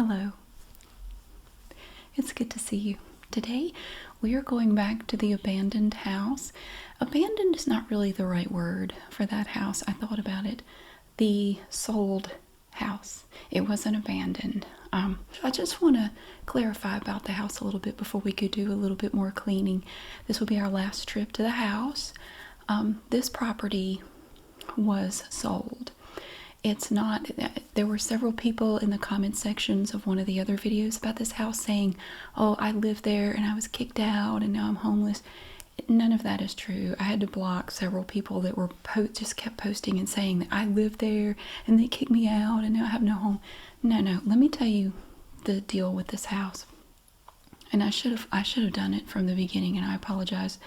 Hello. It's good to see you. Today we are going back to the abandoned house. Abandoned is not really the right word for that house. I thought about it. The sold house. It wasn't abandoned. I just want to clarify about the house a little bit before we could do a little bit more cleaning. This will be our last trip to the house. This property was sold. It's not, there were several people in the comment sections of one of the other videos about this house saying, oh, I lived there and I was kicked out and now I'm homeless. None of that is true. I had to block several people that were just kept posting and saying that I lived there and they kicked me out and now I have no home. No, let me tell you the deal with this house. And I should have done it from the beginning, and I apologize.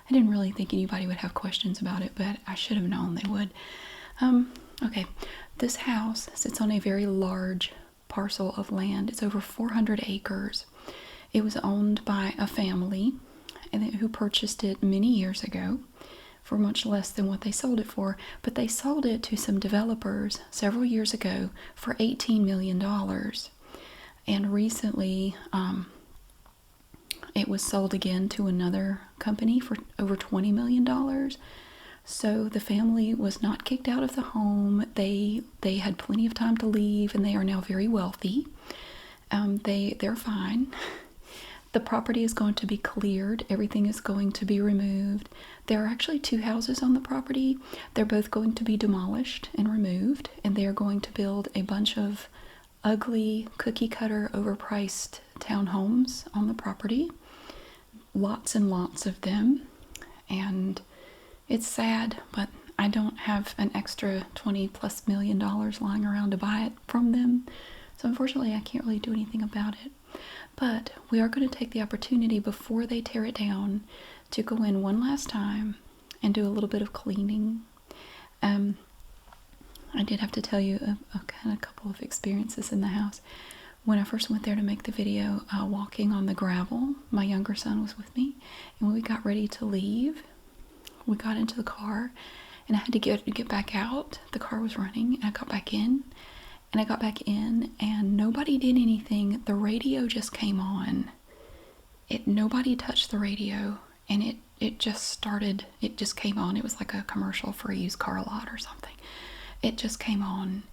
I didn't really think anybody would have questions about it, but I should have known they would. Okay, this house sits on a very large parcel of land. It's over 400 acres. It was owned by a family who purchased it many years ago for much less than what they sold it for, but they sold it to some developers several years ago for $18 million. And recently, it was sold again to another company for over $20 million. So the family was not kicked out of the home. They had plenty of time to leave, and they are now very wealthy. They're fine. The property is going to be cleared. Everything is going to be removed. There are actually two houses on the property. They're both going to be demolished and removed, and they are going to build a bunch of ugly, cookie-cutter, overpriced townhomes on the property. Lots and lots of them. And it's sad, but I don't have an extra $20+ million lying around to buy it from them. So unfortunately, I can't really do anything about it. But we are going to take the opportunity before they tear it down to go in one last time and do a little bit of cleaning. I did have to tell you a couple of experiences in the house. When I first went there to make the video, walking on the gravel, my younger son was with me, and when we got ready to leave, we got into the car, and I had to get back out. The car was running, and I got back in. And I got back in, and nobody did anything. The radio just came on. Nobody touched the radio, and it just came on. It was like a commercial for a used car lot or something. It just came on,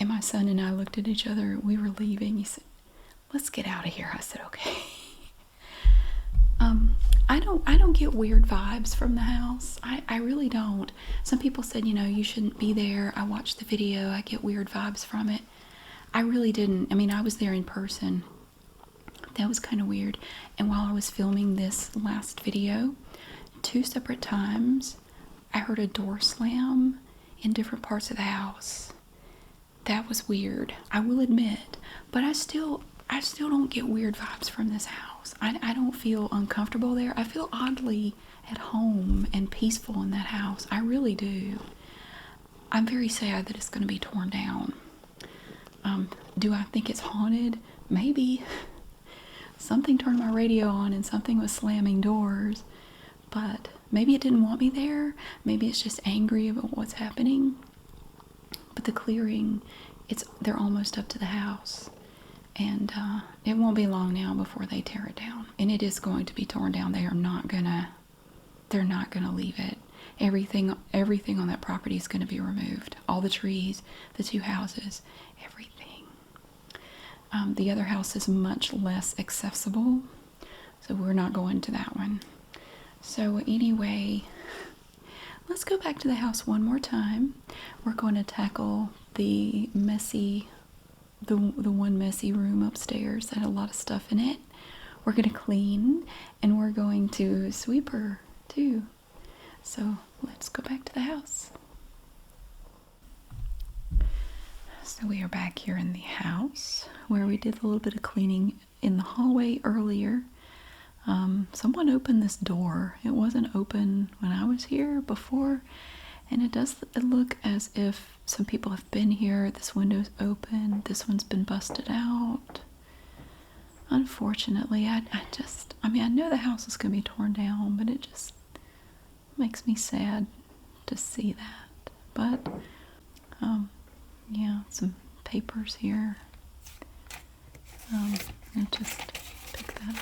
and my son and I looked at each other. We were leaving. He said, "Let's get out of here." I said, "Okay." I don't get weird vibes from the house. I really don't. Some people said, you shouldn't be there. I watched the video. I get weird vibes from it. I really didn't. I mean, I was there in person. That was kind of weird. And while I was filming this last video, 2 separate times, I heard a door slam in different parts of the house. That was weird, I will admit. But I still don't get weird vibes from this house. I don't feel uncomfortable there. I feel oddly at home and peaceful in that house. I really do. I'm very sad that it's going to be torn down. Do I think it's haunted? Maybe. Something turned my radio on and something was slamming doors. But maybe it didn't want me there. Maybe it's just angry about what's happening. But the clearing, they're almost up to the house. And it won't be long now before they tear it down. And it is going to be torn down. They're not gonna leave it. Everything on that property is going to be removed. All the trees, the 2 houses, everything. The other house is much less accessible, so we're not going to that one. So anyway, let's go back to the house one more time. We're going to tackle the one messy room upstairs that had a lot of stuff in it. We're going to clean, and we're going to sweep her too. So let's go back to the house. So we are back here in the house where we did a little bit of cleaning in the hallway earlier. Someone opened this door. It wasn't open when I was here before, and it look as if some people have been here. This window's open. This one's been busted out. Unfortunately, I know the house is going to be torn down, but it just makes me sad to see that. But, yeah, some papers here. And just pick that up.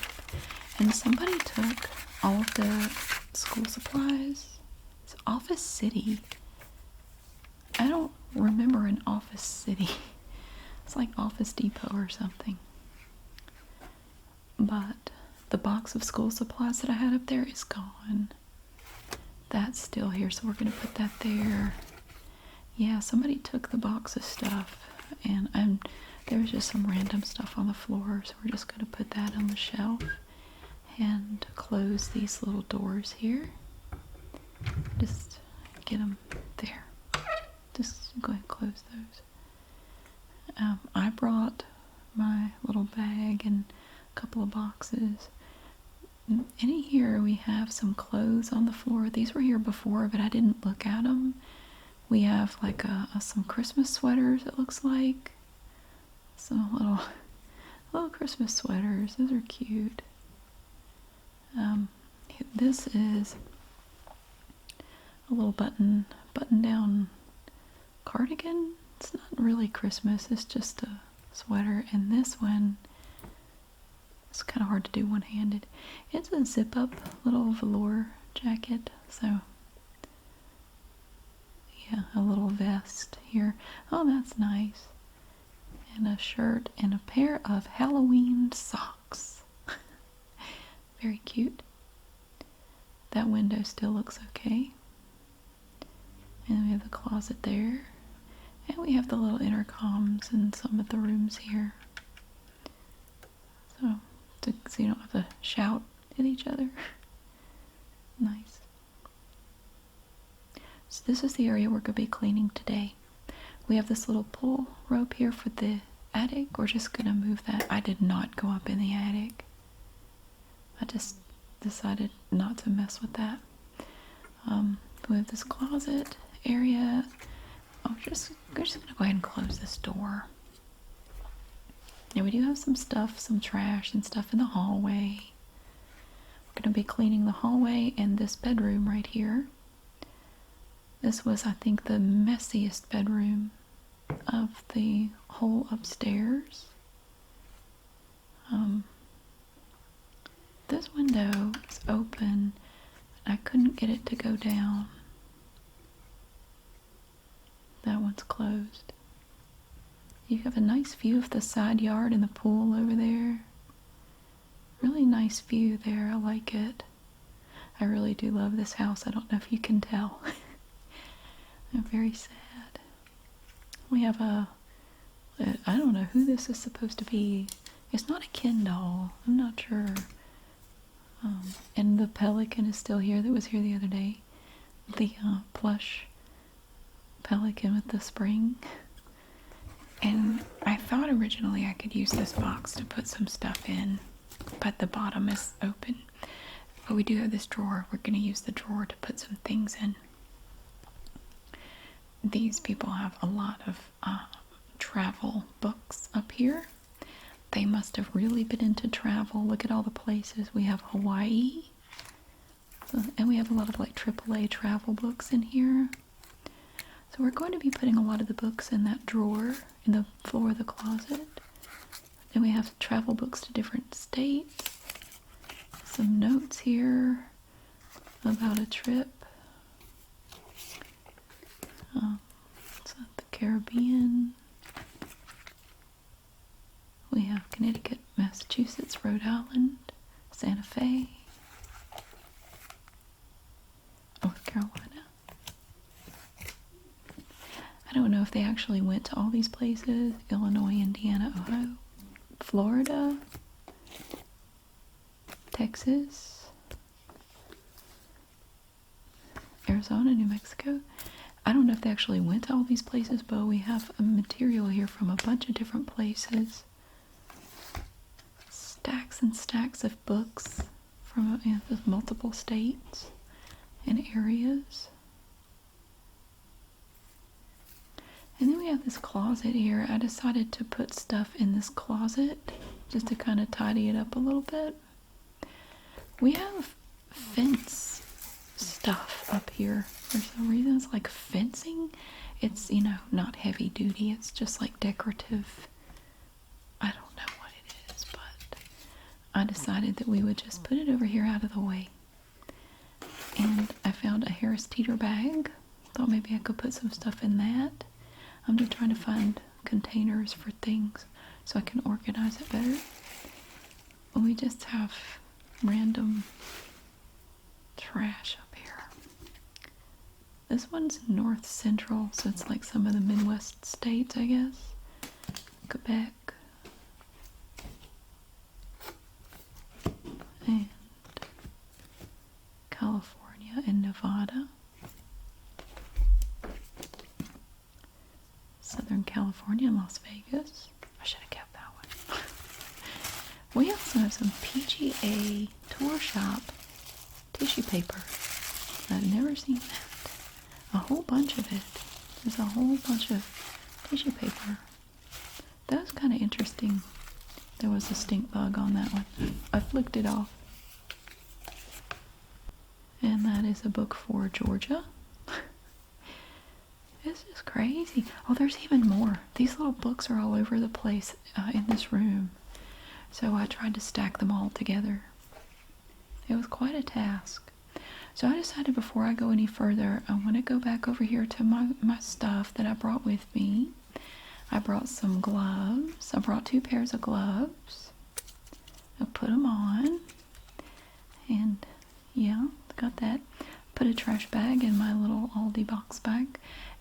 And somebody took all of the school supplies. It's Office City. I don't remember an Office City. It's like Office Depot or something. But the box of school supplies that I had up there is gone. That's still here, so we're going to put that there. Yeah, somebody took the box of stuff, and there was just some random stuff on the floor, so we're just going to put that on the shelf and close these little doors here. Just get them there. Just go ahead and close those. I brought my little bag and a couple of boxes. In here we have some clothes on the floor. These were here before, but I didn't look at them. We have like some Christmas sweaters, it looks like. Some little Christmas sweaters. Those are cute. This is a little button-down cardigan. It's not really Christmas, it's just a sweater. And this one, it's kind of hard to do one-handed. It's a zip-up little velour jacket, so yeah, a little vest here. Oh, that's nice. And a shirt and a pair of Halloween socks. Very cute. That window still looks okay. And we have the closet there. And we have the little intercoms in some of the rooms here. So you don't have to shout at each other. Nice. So this is the area we're going to be cleaning today. We have this little pull rope here for the attic. We're just going to move that. I did not go up in the attic. I just decided not to mess with that. We have this closet area. We're just going to go ahead and close this door. Now we do have some stuff, some trash and stuff in the hallway. We're going to be cleaning the hallway and this bedroom right here. This was, I think, the messiest bedroom of the whole upstairs. This window is open. I couldn't get it to go down. That one's closed. You have a nice view of the side yard and the pool over there. Really nice view there. I like it. I really do love this house. I don't know if you can tell. I'm very sad. We have I don't know who this is supposed to be. It's not a Ken doll. I'm not sure. And the pelican is still here that was here the other day. The plush pelican with the spring. And I thought originally I could use this box to put some stuff in, but the bottom is open. But we do have this drawer. We're going to use the drawer to put some things in. These people have a lot of travel books up here. They must have really been into travel. Look at all the places. We have Hawaii. And we have a lot of like AAA travel books in here. So we're going to be putting a lot of the books in that drawer in the floor of the closet. Then we have travel books to different states. Some notes here about a trip. It's the Caribbean. We have Connecticut, Massachusetts, Rhode Island, Santa Fe, North Carolina. I don't know if they actually went to all these places. Illinois, Indiana, Ohio, Florida, Texas, Arizona, New Mexico. I don't know if they actually went to all these places, but we have a material here from a bunch of different places. Stacks and stacks of books from multiple states and areas. And then we have this closet here. I decided to put stuff in this closet just to kind of tidy it up a little bit. We have fence stuff up here for some reason. It's like fencing. It's, not heavy duty. It's just like decorative. I don't know what it is, but I decided that we would just put it over here out of the way. And I found a Harris Teeter bag. Thought maybe I could put some stuff in that. I'm just trying to find containers for things so I can organize it better. We just have random trash up here. This one's North Central, so it's like some of the Midwest states, I guess. Quebec. And California and Nevada. Southern California and Las Vegas. I should have kept that one. We also have some PGA Tour Shop tissue paper. I've never seen that. A whole bunch of it. There's a whole bunch of tissue paper. That was kind of interesting. There was a stink bug on that one. I flicked it off. And that is a book for Georgia. This is crazy. Oh, there's even more. These little books are all over the place in this room. So I tried to stack them all together. It was quite a task. So I decided before I go any further, I want to go back over here to my stuff that I brought with me. I brought some gloves. I brought 2 pairs of gloves. I put them on. And yeah, got that. Put a trash bag in my little Aldi box bag.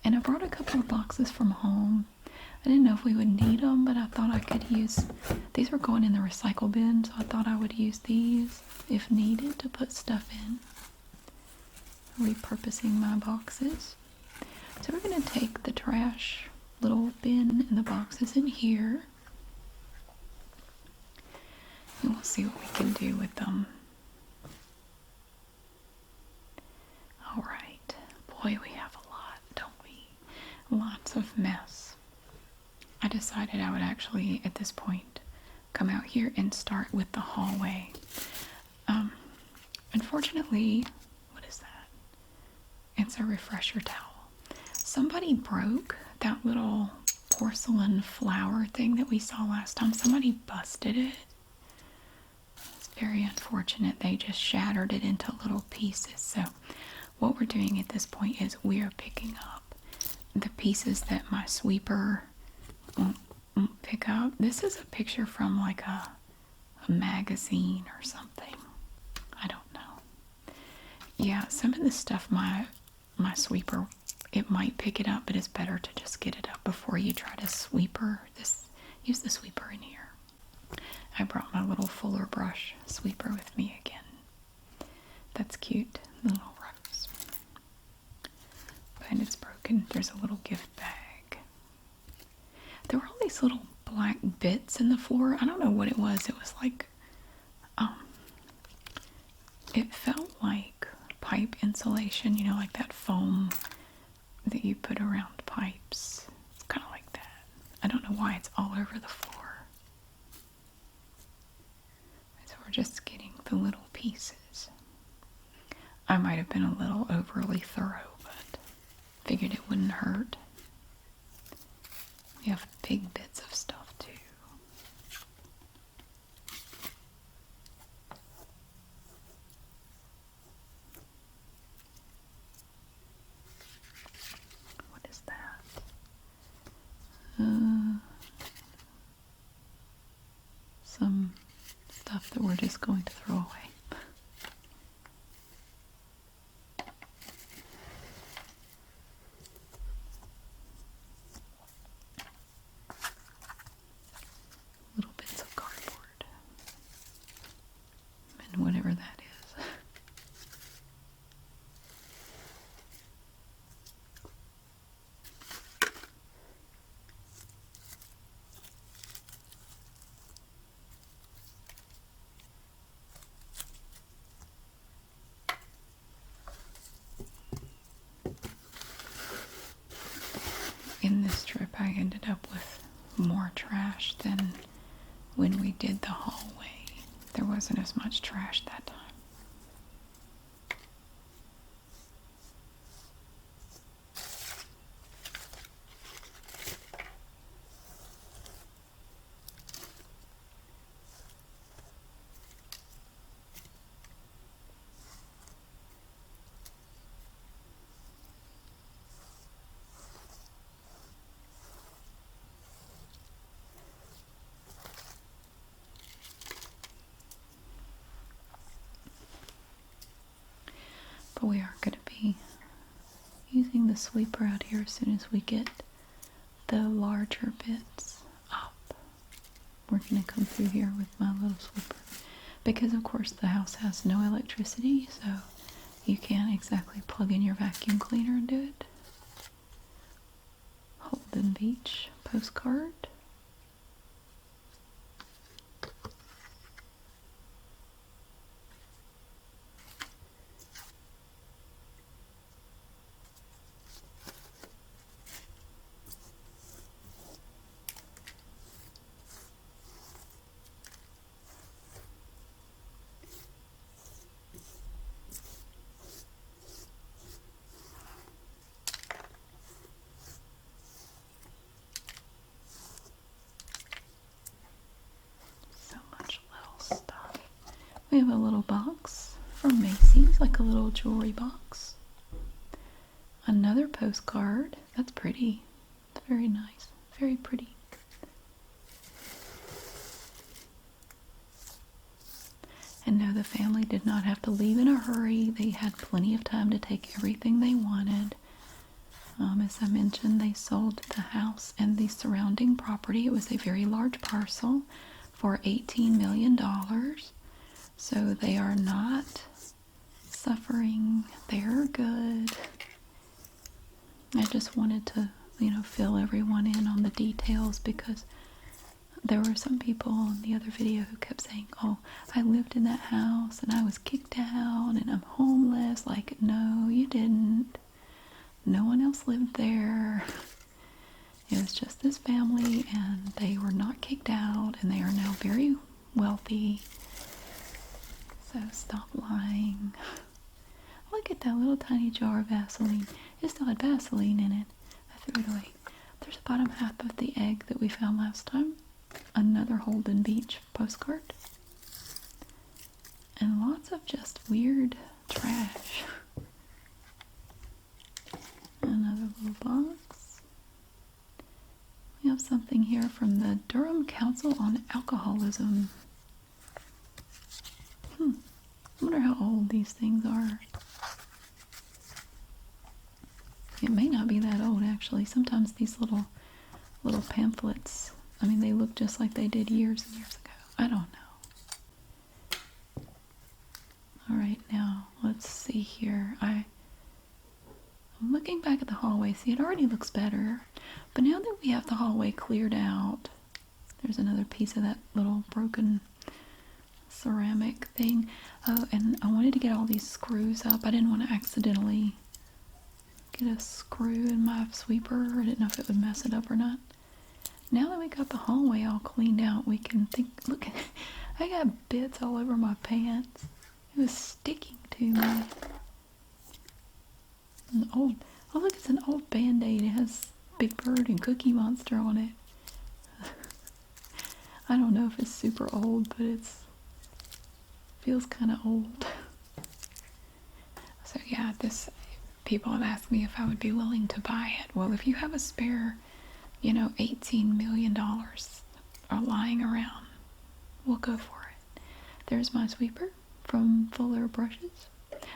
And I brought a couple of boxes from home. I didn't know if we would need them, but I thought I could use, these were going in the recycle bin, so I thought I would use these if needed to put stuff in. Repurposing my boxes. So we're going to take the trash little bin and the boxes in here. And we'll see what we can do with them. Alright. Boy, we have a lot, don't we? Lots of mess. I decided I would actually, at this point, come out here and start with the hallway. Unfortunately, what is that? It's a refresher towel. Somebody broke that little porcelain flower thing that we saw last time. Somebody busted it. It's very unfortunate. They just shattered it into little pieces. So what we're doing at this point is we are picking up the pieces that my sweeper won't pick up. This is a picture from like a magazine or something. I don't know. Yeah, some of the stuff my sweeper, it might pick it up, but it's better to just get it up before you try to use the sweeper in here. I brought my little Fuller brush sweeper with me again. That's cute, the little rose. And it's broken. There's a little gift bag. There were all these little black bits in the floor. I don't know what it was. It was like, it felt like pipe insulation, you know, like that foam that you put around pipes. It's kind of like that. I don't know why it's all over the floor. So we're just getting the little pieces. I might have been a little overly thorough, but figured it wouldn't hurt. We have big bits of stuff too. What is that? Some stuff that we're just going to throw away. Little bits of cardboard. And whatever that is. In this trip, I ended up with more trash than when we did the hallway. There wasn't as much trash that time. we are going to be using the sweeper out here as soon as we get the larger bits up. We're going to come through here with my little sweeper. Because of course the house has no electricity, so you can't exactly plug in your vacuum cleaner and do it. Holden Beach postcard. We have a little box from Macy's, like a little jewelry box. Another postcard. That's pretty. It's very nice. Very pretty. And no, the family did not have to leave in a hurry. They had plenty of time to take everything they wanted. As I mentioned, they sold the house and the surrounding property. It was a very large parcel for $18 million. So they are not suffering. They're good. I just wanted to, fill everyone in on the details because there were some people in the other video who kept saying, oh, I lived in that house and I was kicked out and I'm homeless. Like, no, you didn't. No one else lived there. It was just this family and they were not kicked out and they are now very wealthy. So stop lying. Look at that little tiny jar of Vaseline. It still had Vaseline in it. I threw it away. There's the bottom half of the egg that we found last time. Another Holden Beach postcard. And lots of just weird trash. Another little box. We have something here from the Durham Council on Alcoholism. I wonder how old these things are. It may not be that old, actually. Sometimes these little pamphlets, they look just like they did years and years ago. I don't know. Alright, now, let's see here. I'm looking back at the hallway. See, it already looks better. But now that we have the hallway cleared out, there's another piece of that little broken ceramic thing. Oh, and I wanted to get all these screws up. I didn't want to accidentally get a screw in my sweeper. I didn't know if it would mess it up or not. Now that we got the hallway all cleaned out, we can look, I got bits all over my pants. It was sticking to me. Oh look, it's an old Band-Aid. It has Big Bird and Cookie Monster on it. I don't know if it's super old, but it's feels kind of old. So yeah, people have asked me if I would be willing to buy it. Well, if you have a spare, $18 million are lying around, we'll go for it. There's my sweeper from Fuller Brushes.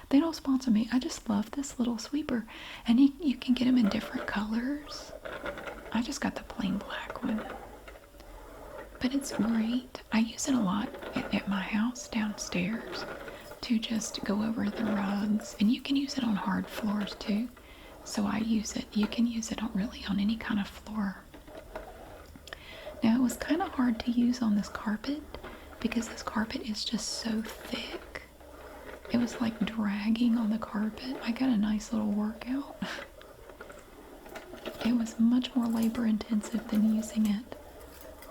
They don't sponsor me. I just love this little sweeper. And you can get them in different colors. I just got the plain black one. But it's great. I use it a lot at my house downstairs to just go over the rugs. And you can use it on hard floors too. So I use it. You can use it really on any kind of floor. Now it was kind of hard to use on this carpet because this carpet is just so thick. It was like dragging on the carpet. I got a nice little workout. It was much more labor intensive than using it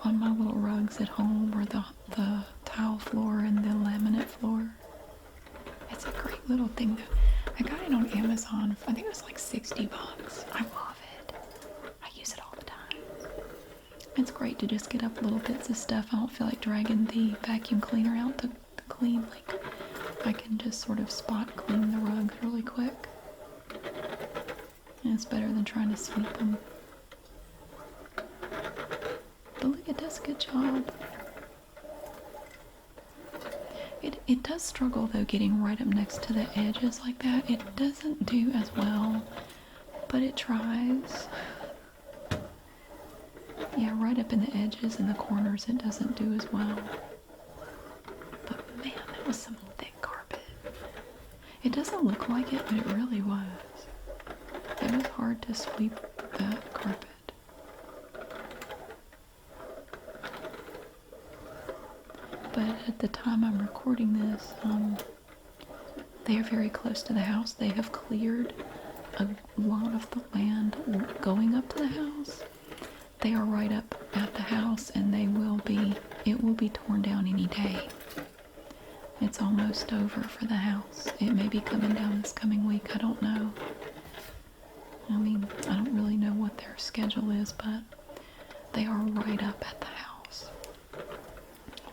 on my little rugs at home or the tile floor and the laminate floor. It's a great little thing though. I got it on Amazon. I think it was like $60. I love it. I use it all the time. It's great to just get up little bits of stuff. I don't feel like dragging the vacuum cleaner out to clean. Like, I can just sort of spot clean the rugs really quick. And it's better than trying to sweep them. But look, it does a good job. It does struggle though getting right up next to the edges like that. It doesn't do as well, but it tries. Yeah, right up in the edges and the corners it doesn't do as well. But man, that was some thick carpet. It doesn't look like it, but it really was. It was hard to sweep that carpet. But at the time I'm recording this, they are very close to the house. They have cleared a lot of the land going up to the house. They are right up at the house, and it will be torn down any day. It's almost over for the house. It may be coming down this coming week. I don't know. I mean, I don't really know what their schedule is, but they are right up at the house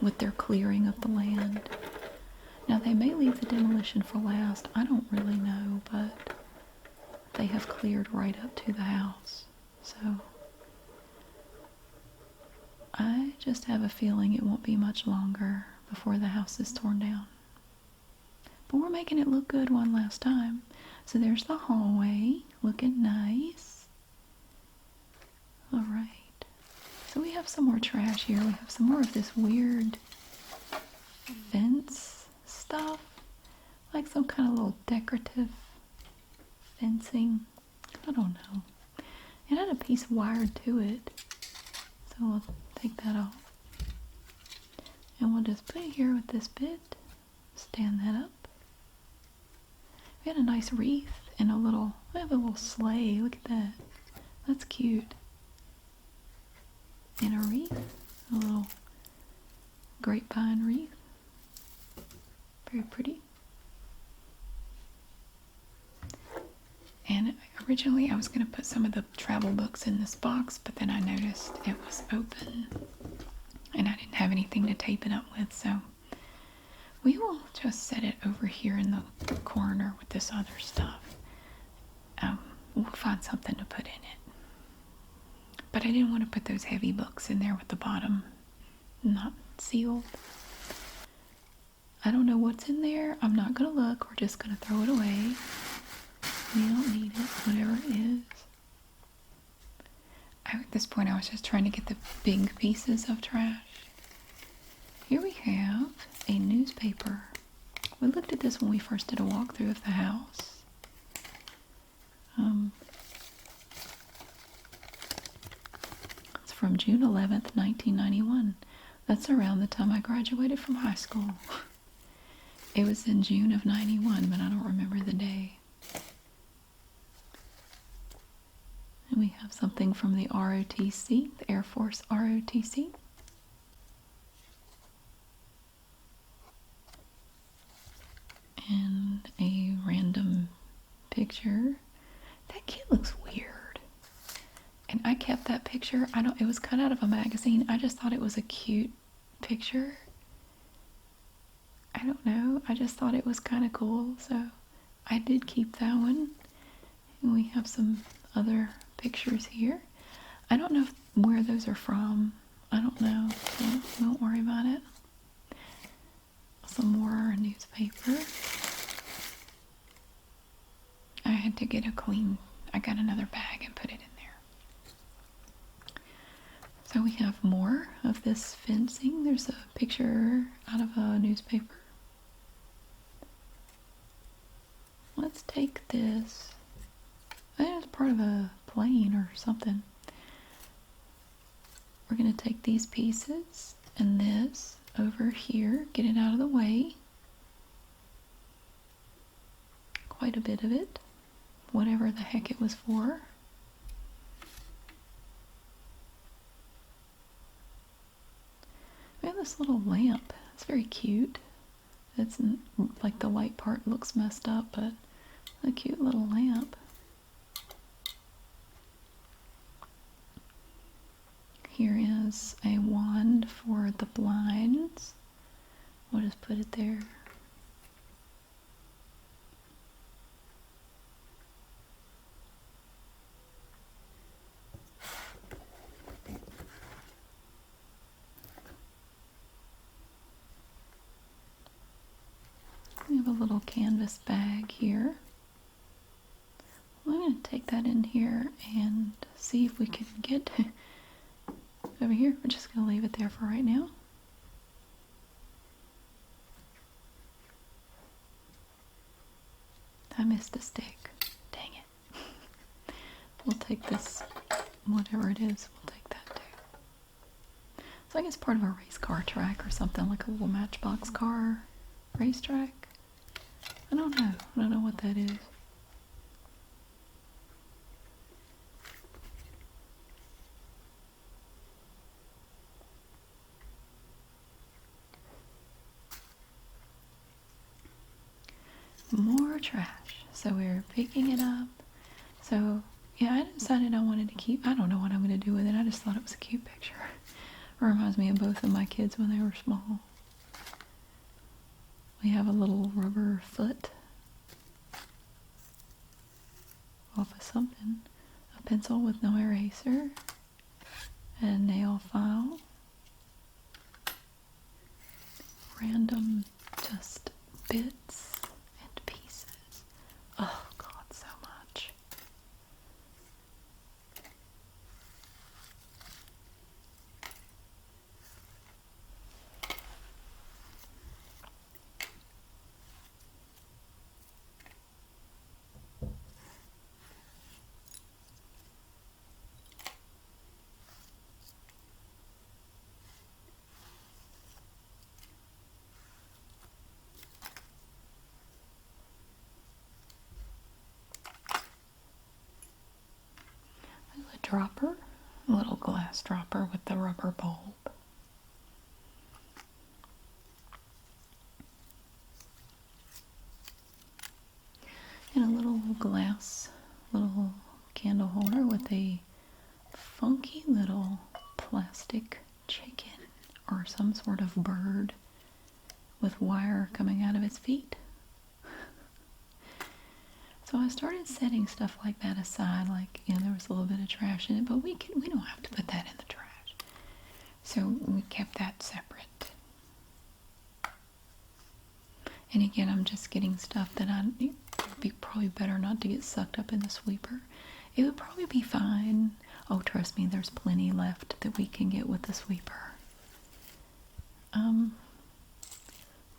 with their clearing of the land. Now, they may leave the demolition for last. I don't really know, but they have cleared right up to the house. So I just have a feeling it won't be much longer before the house is torn down. But we're making it look good one last time. So there's the hallway, looking nice. Alright. So we have some more trash here. We have some more of this weird fence stuff. Like some kind of little decorative fencing. I don't know. It had a piece wired to it. So we'll take that off. And we'll just put it here with this bit. Stand that up. We had a nice wreath and we have a little sleigh. Look at that. That's cute. And a wreath. A little grapevine wreath. Very pretty. And originally I was going to put some of the travel books in this box, but then I noticed it was open and I didn't have anything to tape it up with, so we will just set it over here in the corner with this other stuff. We'll find something to put in it. But I didn't want to put those heavy books in there with the bottom not sealed. I don't know what's in there. I'm not going to look. We're just going to throw it away. We don't need it, whatever it is. At this point, I was just trying to get the big pieces of trash. Here we have a newspaper. We looked at this when we first did a walkthrough of the house. It's from June 11th, 1991. That's around the time I graduated from high school. It was in June of 91, but I don't remember the day. And we have something from the ROTC, the Air Force ROTC. And a random picture. That kid looks weird. And I kept that picture. It was cut out of a magazine. I just thought it was a cute picture. I don't know. I just thought it was kind of cool. So I did keep that one. And we have some other pictures here. I don't know where those are from. I don't know. So don't worry about it. Some more newspaper. I had to get I got another bag and put it in there. So we have more of this fencing. There's a picture out of a newspaper. Let's take this. I think it's part of a plane or something. We're going to take these pieces and this over here, get it out of the way. Quite a bit of it, whatever the heck it was for. We have this little lamp. It's very cute. It's like the light part looks messed up, but a cute little lamp. Here is a wand for the blinds. We'll just put it there. canvas bag here. I'm going to take that in here and see if we can get over here. We're just going to leave it there for right now. I missed a stick. Dang it. We'll take this, whatever it is, we'll take that too. So I guess part of a race car track or something, like a little Matchbox car racetrack. I don't know. I don't know what that is. More trash. So we're picking it up. So yeah, I decided I wanted to keep, I don't know what I'm going to do with it. I just thought it was a cute picture. It reminds me of both of my kids when they were small. We have a little rubber foot off of something. A pencil with no eraser. And a nail file. Random just bits and pieces. Oh God, so much. Dropper, a little glass dropper with the rubber bulb. And a little glass, little candle holder with a funky little plastic chicken or some sort of bird with wire coming out of its feet. So I started setting stuff like that aside, like, you know, there was a little bit of trash in it, but we don't have to put that in the trash. So we kept that separate. And again, I'm just getting stuff that it would be probably better not to get sucked up in the sweeper. It would probably be fine. Oh, trust me, there's plenty left that we can get with the sweeper.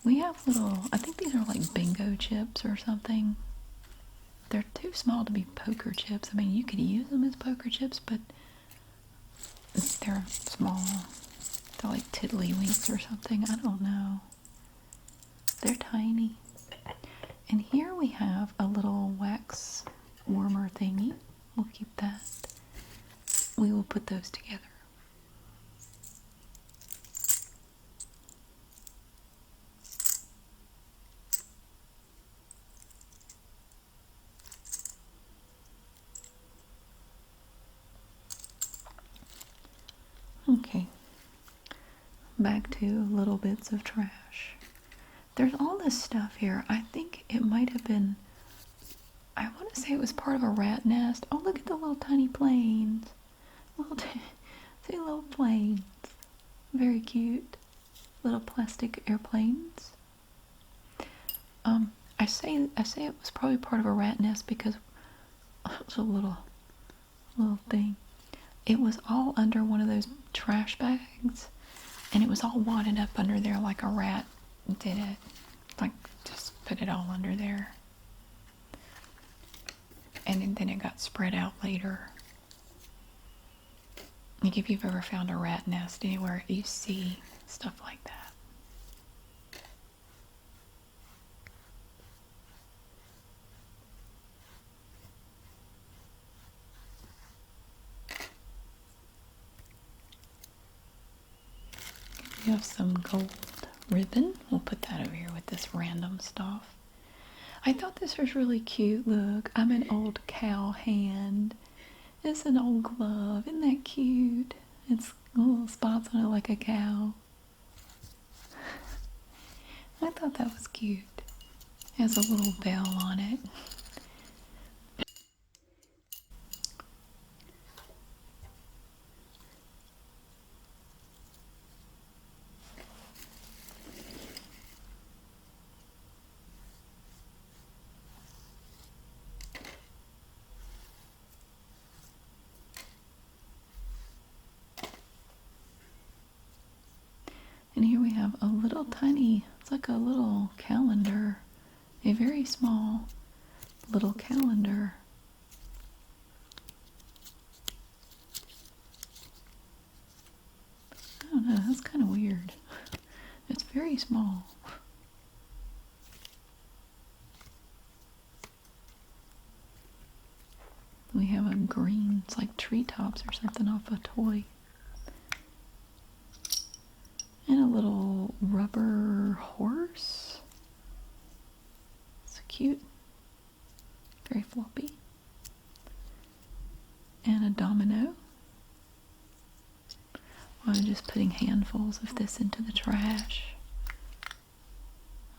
We have little, I think these are like bingo chips or something. They're too small to be poker chips. I mean, you could use them as poker chips, but they're small. They're like tiddlywinks or something. I don't know. They're tiny. And here we have a little wax warmer thingy. We'll keep that. We will put those together. Okay, back to little bits of trash. There's all this stuff here. I think it might have been, I want to say it was part of a rat nest. Oh, look at the little tiny planes. See, little planes. Very cute. Little plastic airplanes. I say it was probably part of a rat nest because it was a little thing. It was all under one of those trash bags, and it was all wadded up under there like a rat did it. Like, just put it all under there. And then it got spread out later. Like, if you've ever found a rat nest anywhere, you see stuff like that. We have some gold ribbon. We'll put that over here with this random stuff. I thought this was really cute. Look, I'm an old cow hand. It's an old glove. Isn't that cute? It's little spots on it like a cow. I thought that was cute. It has a little bell on it. And here we have a little tiny, it's like a little calendar, a very small little calendar. I don't know, that's kind of weird. It's very small. We have a green, it's like treetops or something off a toy. And a little rubber horse. It's cute. Very floppy. And a domino. I'm just putting handfuls of this into the trash.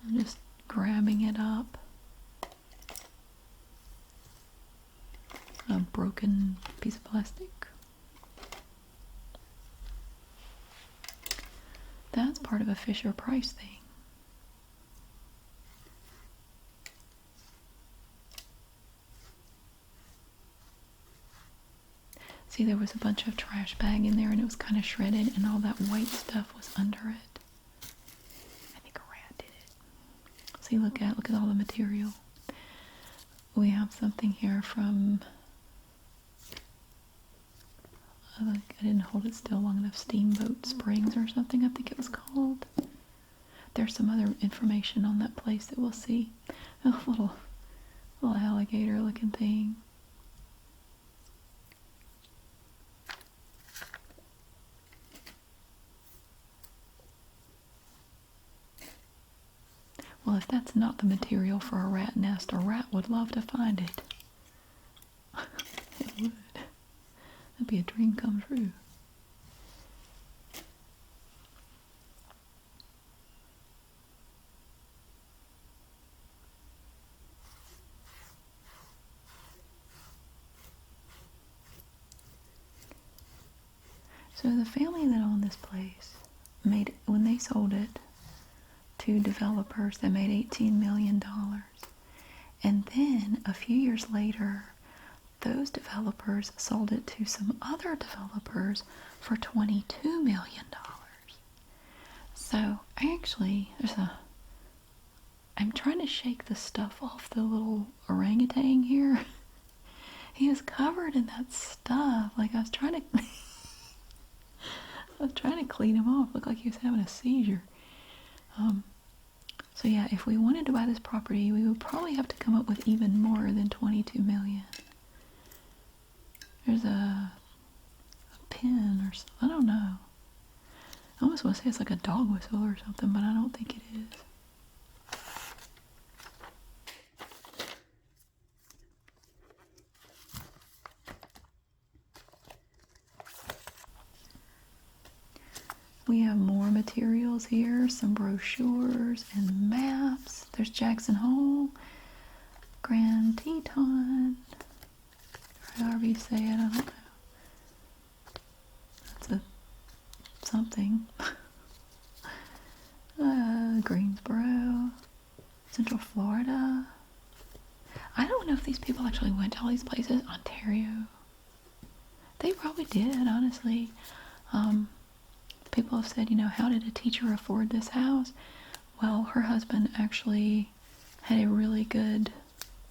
I'm just grabbing it up. A broken piece of plastic. That's part of a Fisher-Price thing. See, there was a bunch of trash bag in there and it was kind of shredded and all that white stuff was under it. I think a rat did it. See, look at all the material. We have something here from, I didn't hold it still long enough, Steamboat Springs or something I think it was called. There's some other information on that place that we'll see. A little alligator looking thing. Well, if that's not the material for a rat nest, a rat would love to find it. It would. That'd be a dream come true. So the family that owned this place made, when they sold it to developers, they made $18 million. And then a few years later, those developers sold it to some other developers for $22 million. So I'm trying to shake the stuff off the little orangutan here. He was covered in that stuff. Like I was trying to clean him off. Looked like he was having a seizure. So yeah, if we wanted to buy this property, we would probably have to come up with even more than $22 million. There's a pin or something. I don't know. I almost want to say it's like a dog whistle or something, but I don't think it is. We have more materials here, some brochures and maps. There's Jackson Hole, Grand Teton, or however you say it, I don't know. That's a something. Greensboro, Central Florida. I don't know if these people actually went to all these places. Ontario. They probably did, honestly. People have said, you know, how did a teacher afford this house? Well, her husband actually had a really good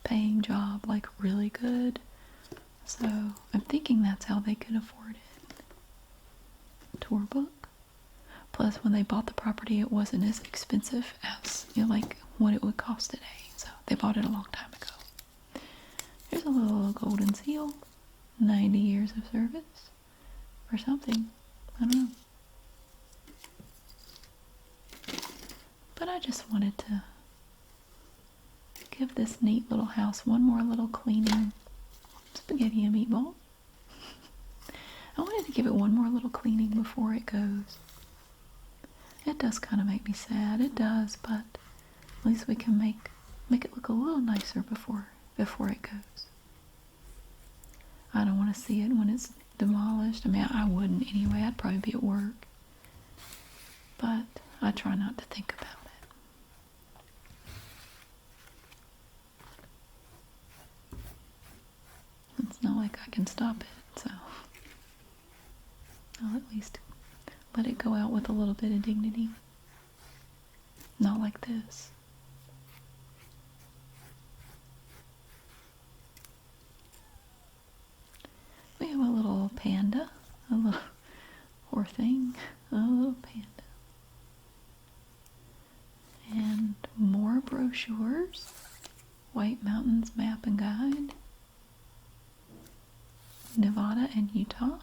paying job, like really good. So I'm thinking that's how they could afford it. Tour book. Plus, when they bought the property, it wasn't as expensive as, you know, like what it would cost today. So they bought it a long time ago. Here's a little golden seal. 90 years of service. Or something. I don't know. But I just wanted to give this neat little house one more little cleaning. Spaghetti and meatball. I wanted to give it one more little cleaning before it goes. It does kind of make me sad. It does, but at least we can make it look a little nicer before it goes. I don't want to see it when it's demolished. I mean, I wouldn't anyway. I'd probably be at work. But I try not to think about it. It's not like I can stop it, so I'll at least let it go out with a little bit of dignity. Not like this. We have a little panda, a little poor thing, a little panda. And more brochures. White Mountains Map and Guide. Nevada and Utah.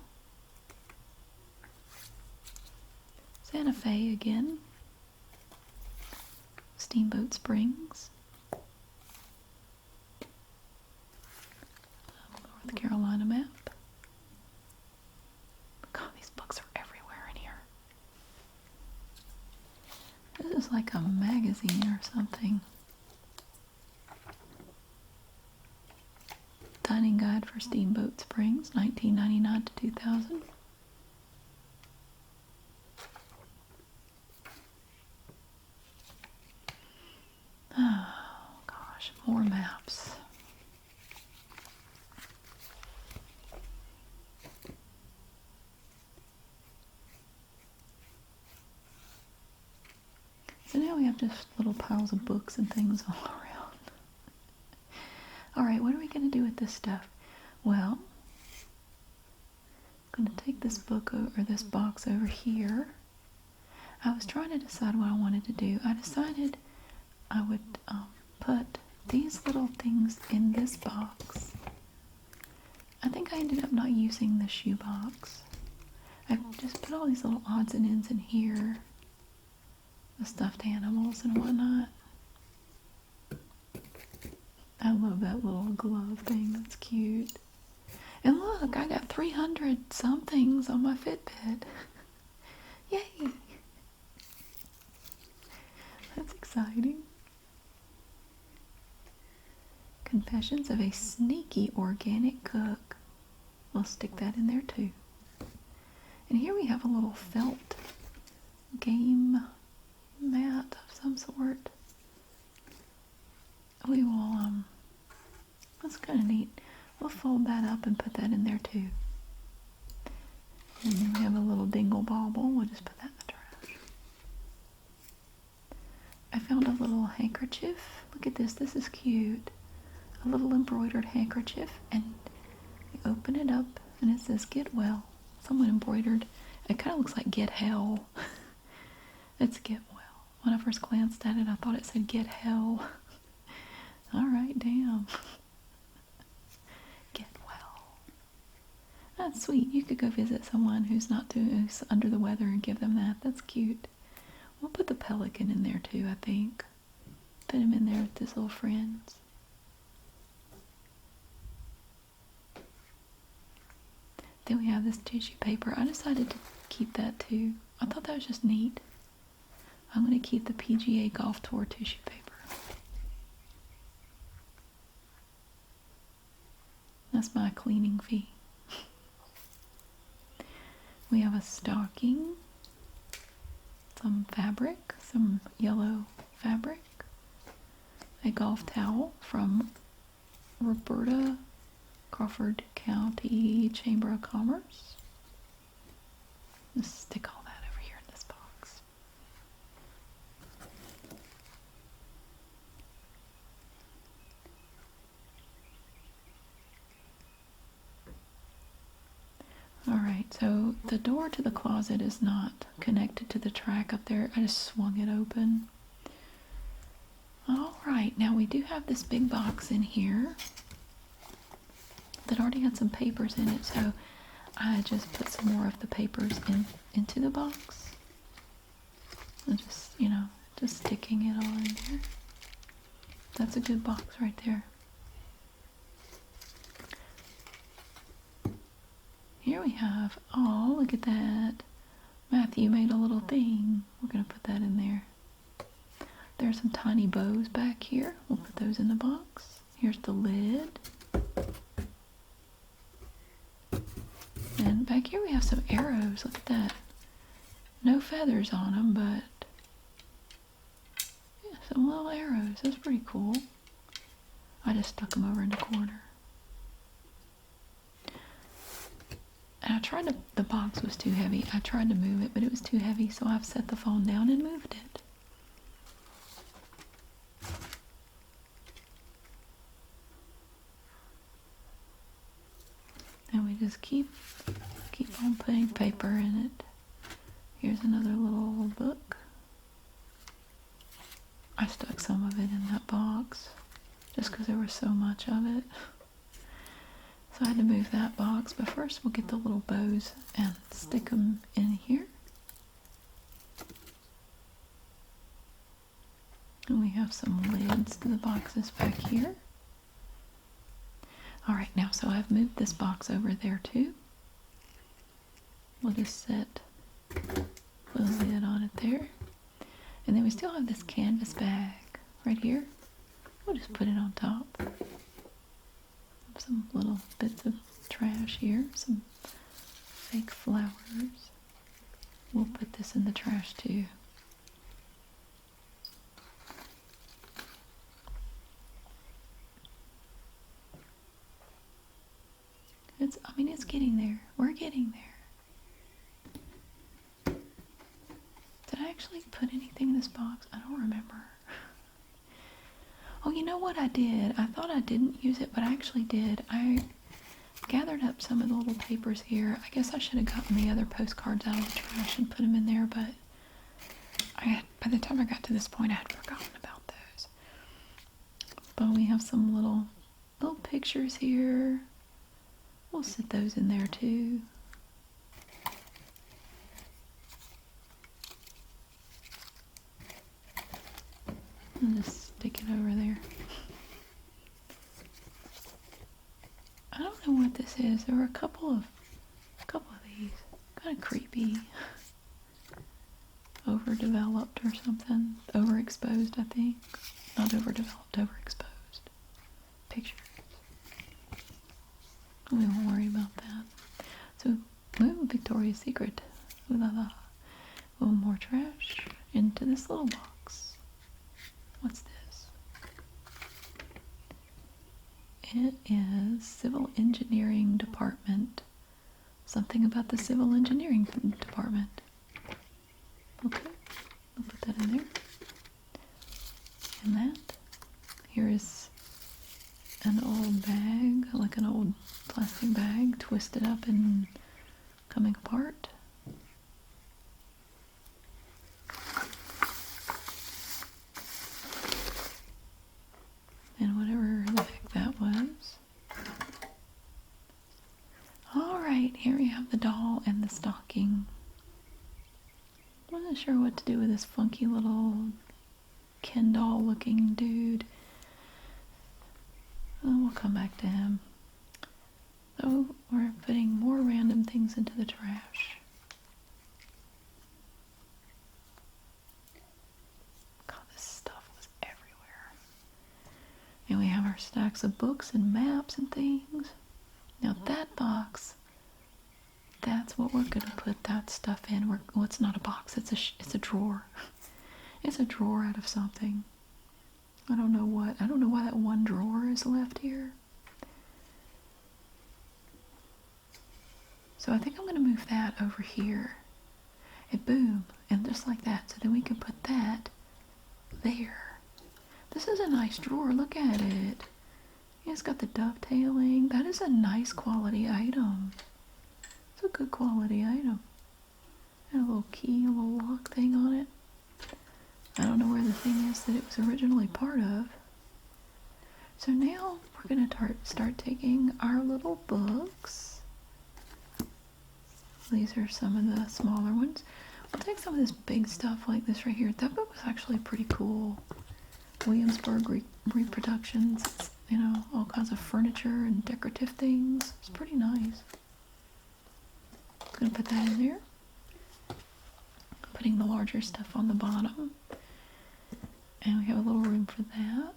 Santa Fe again. Steamboat Springs. North Carolina map. God, these books are everywhere in here. This is like a magazine or something. Dining Guide for Steamboat Springs, 1999 to 2000. Oh, gosh, more maps. So now we have just little piles of books and things all around. Alright, what are we going to do with this stuff? Well, I'm going to take this book or this box over here. I was trying to decide what I wanted to do. I decided I would put these little things in this box. I think I ended up not using the shoe box. I just put all these little odds and ends in here. The stuffed animals and whatnot. I love that little glove thing. That's cute. And look, I got 300 somethings on my Fitbit. Yay! That's exciting. Confessions of a Sneaky Organic Cook. We'll stick that in there too. And here we have a little felt game mat of some sort. We will, that's kind of neat. We'll fold that up and put that in there too. And then we have a little dingle bauble. We'll just put that in the trash. I found a little handkerchief. Look at this. This is cute. A little embroidered handkerchief. And you open it up and it says get well. Someone embroidered. It kind of looks like get hell. It's get well. When I first glanced at it, I thought it said get hell. Alright, damn. Get well. That's sweet. You could go visit someone who's under the weather and give them that. That's cute. We'll put the pelican in there too, I think. Put him in there with his little friends. Then we have this tissue paper. I decided to keep that too. I thought that was just neat. I'm going to keep the PGA Golf Tour tissue paper. That's my cleaning fee. We have a stocking, some fabric, some yellow fabric, a golf towel from Roberta, Crawford County Chamber of Commerce. Let's stick all that over here in this box. Alright, so the door to the closet is not connected to the track up there. I just swung it open. Alright, now we do have this big box in here that already had some papers in it, so I just put some more of the papers into the box. And just, just sticking it all in there. That's a good box right there. Here we have, oh, look at that. Matthew made a little thing. We're going to put that in there. There's some tiny bows back here. We'll put those in the box. Here's the lid. And back here we have some arrows. Look at that. No feathers on them, but yeah, some little arrows. That's pretty cool. I just stuck them over in the corner. And I tried to, the box was too heavy. I tried to move it, but it was too heavy, so I've set the phone down and moved it. just keep on putting paper in it. Here's another little old book. I stuck some of it in that box just because there was so much of it. So I had to move that box, but first we'll get the little bows and stick them in here. And we have some lids to the boxes back here. Alright, now so I've moved this box over there too. We'll just set the lid on it there. And then we still have this canvas bag right here. We'll just put it on top. Some little bits of trash here, some fake flowers. We'll put this in the trash too. It's getting there. We're getting there. Did I actually put anything in this box? I don't remember. Oh, you know what I did? I thought I didn't use it, but I actually did. I gathered up some of the little papers here. I guess I should have gotten the other postcards out of the trash and put them in there, but by the time I got to this point, I had forgotten about those. But we have some little pictures here. We'll sit those in there too. I'll just stick it over there. I don't know what this is. There were a couple of these. Kind of creepy. Overdeveloped or something. Overexposed, I think. Not overdeveloped, overexposed. Pictures. We won't worry about that. So, move Victoria's Secret. Ooh la la. A little more trash into this little box. What's this? It is Civil Engineering Department. Something about the Civil Engineering Department. Okay, we'll put that in there. And that. Here is an old bag, like an old plastic bag, twisted up and coming apart. And whatever the heck that was. Alright, here we have the doll and the stocking. I wasn't sure what to do with this funky little Ken doll looking dude. Oh, we'll come back to him. So we're putting more random things into the trash. God, this stuff was everywhere. And we have our stacks of books and maps and things. Now that box, that's what we're going to put that stuff in. Well, it's not a box, it's a drawer. It's a drawer out of something. I don't know why that one drawer is left here. So I think I'm going to move that over here. And boom, and just like that. So then we can put that there. This is a nice drawer, look at it. It's got the dovetailing. That is a nice quality item. It's a good quality item. And a little key, a little lock thing on it. I don't know where the thing is that it was originally part of. So now we're going to start taking our little books. These are some of the smaller ones. We'll take some of this big stuff like this right here. That book was actually pretty cool. Williamsburg reproductions, you know, all kinds of furniture and decorative things. It's pretty nice. Gonna put that in there. Putting the larger stuff on the bottom. And we have a little room for that.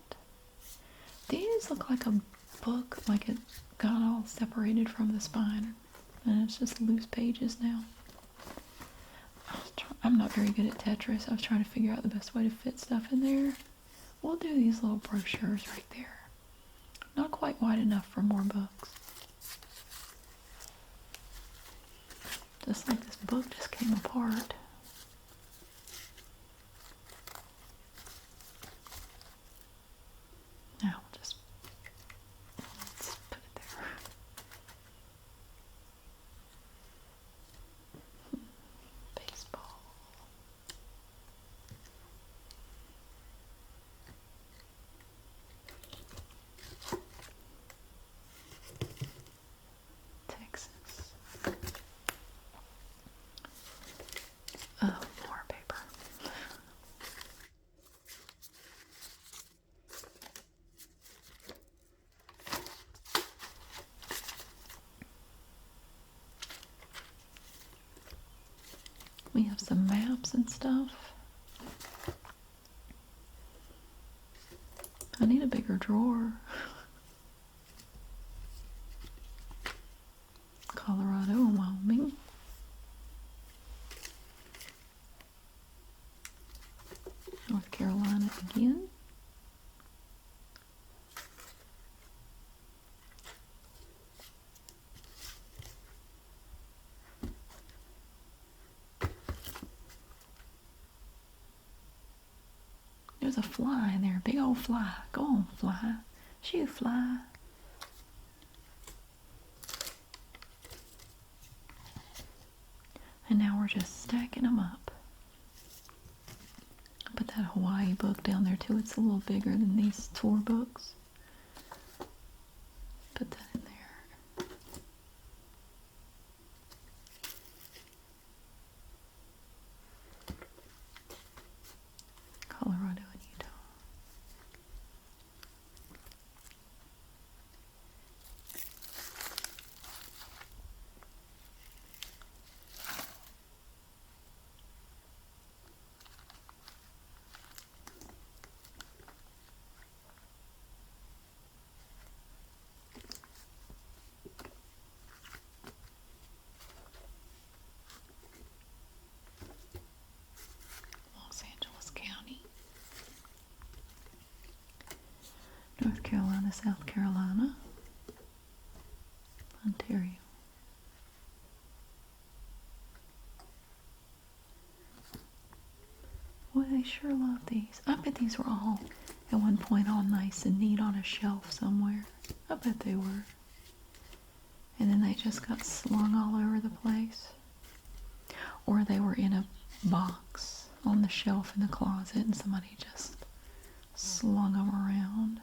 These look like a book, like it got all separated from the spine. And it's just loose pages now. I'm not very good at Tetris. I was trying to figure out the best way to fit stuff in there. We'll do these little brochures right there. Not quite wide enough for more books. Just like this book just came apart. Now let's put it there. We have some maps and stuff. I need a bigger drawer. Colorado and Wyoming. North Carolina again. There's a fly in there, big old fly. Go on, fly. Shoo, fly. And now we're just stacking them up. Put that Hawaii book down there too. It's a little bigger than these tour books. Put that in there. Colorado and Utah. North Carolina, South Carolina, Ontario. Boy, they sure love these. I bet these were all, at one point, all nice and neat on a shelf somewhere. I bet they were. And then they just got slung all over the place. Or they were in a box on the shelf in the closet and somebody just slung them around.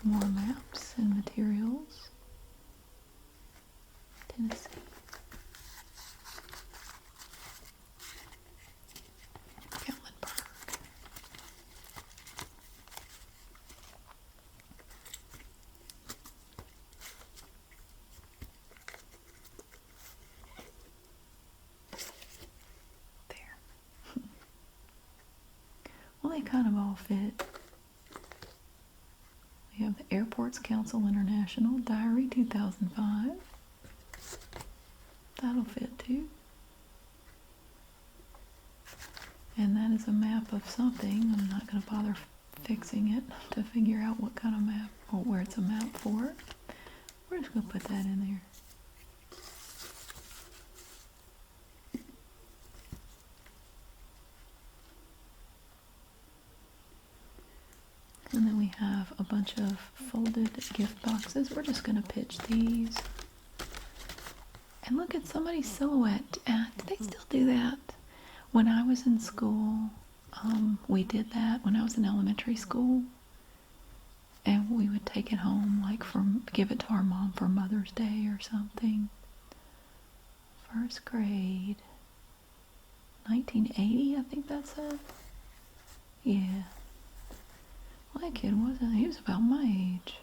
More maps and materials. Tennessee. Gatlinburg. There. Well, they kind of all fit. We have the Airports Council International Diary 2005. That'll fit too. And that is a map of something. I'm not going to bother fixing it to figure out what kind of map or where it's a map for. We're just going to put that in there. And then we have a bunch of folded gift boxes. We're just going to pitch these. And look at somebody's silhouette. Do they still do that? When I was in school, we did that when I was in elementary school. And we would take it home, like give it to our mom for Mother's Day or something. First grade. 1980, I think that said. Yeah. Well, that kid wasn't. He was about my age.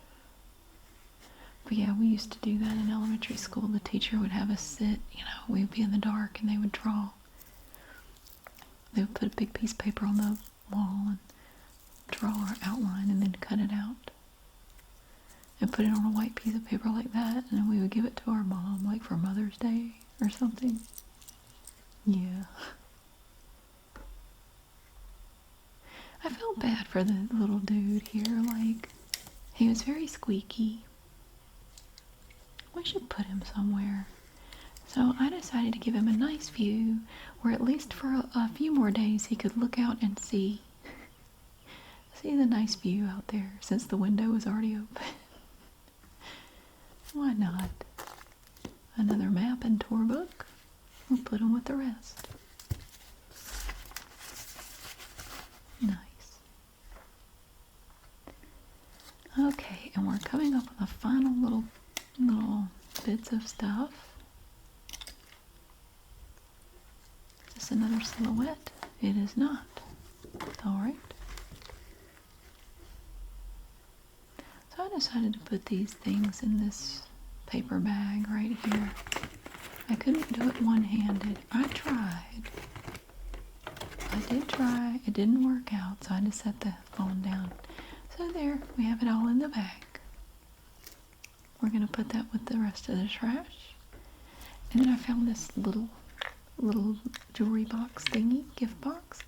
But yeah, we used to do that in elementary school. The teacher would have us sit, we would be in the dark and they would draw. They would put a big piece of paper on the wall and draw our outline and then cut it out. And put it on a white piece of paper like that, and then we would give it to our mom, like for Mother's Day or something. Yeah. I felt bad for the little dude here, like, he was very squeaky. We should put him somewhere. So I decided to give him a nice view, where at least for a few more days he could look out and see the nice view out there, since the window was already open. Why not? Another map and tour book. We'll put him with the rest. Nice. Okay, and we're coming up with the final little bits of stuff. Is this another silhouette? It is not. Alright. So I decided to put these things in this paper bag right here. I couldn't do it one-handed. I tried. I did try. It didn't work out, so I had to set the phone down. So there, we have it all in the bag. We're going to put that with the rest of the trash. And then I found this little jewelry box thingy, gift box.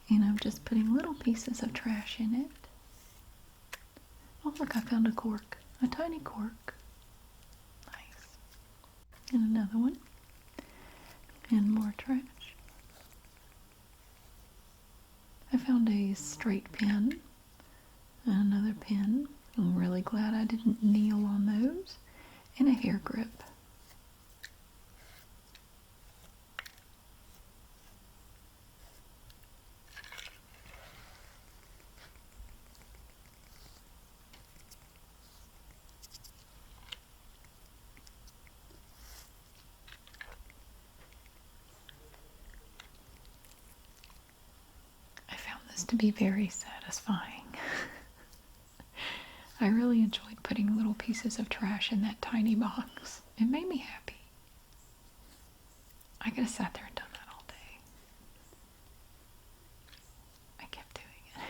And I'm just putting little pieces of trash in it. Oh, look, I found a cork. A tiny cork. Nice. And another one. And more trash. I found a straight pin. And another pin. I'm really glad I didn't kneel on those. And a hair grip. I found this to be very satisfying. I really enjoyed putting little pieces of trash in that tiny box. It made me happy. I could have sat there and done that all day. I kept doing it.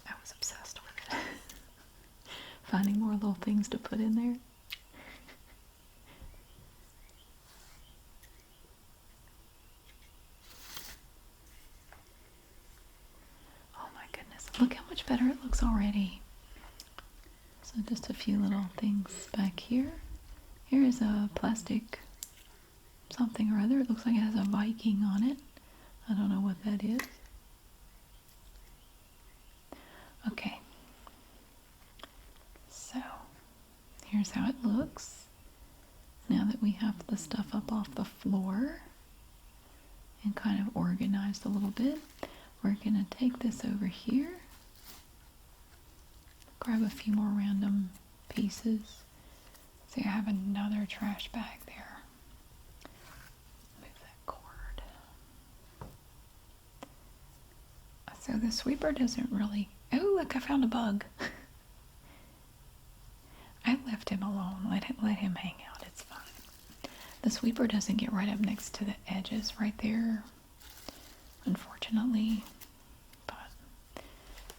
I was obsessed with it. Finding more little things to put in there. Oh my goodness, look how much better it looks already. So just a few little things back here. Here is a plastic something or other. It looks like it has a Viking on it. I don't know what that is. Okay. So, here's how it looks. Now that we have the stuff up off the floor and kind of organized a little bit, we're going to take this over here, grab a few more random pieces. See, I have another trash bag there. Move that cord. So the sweeper doesn't really... Oh, look, I found a bug. I left him alone. Let him hang out. It's fine. The sweeper doesn't get right up next to the edges right there, unfortunately. But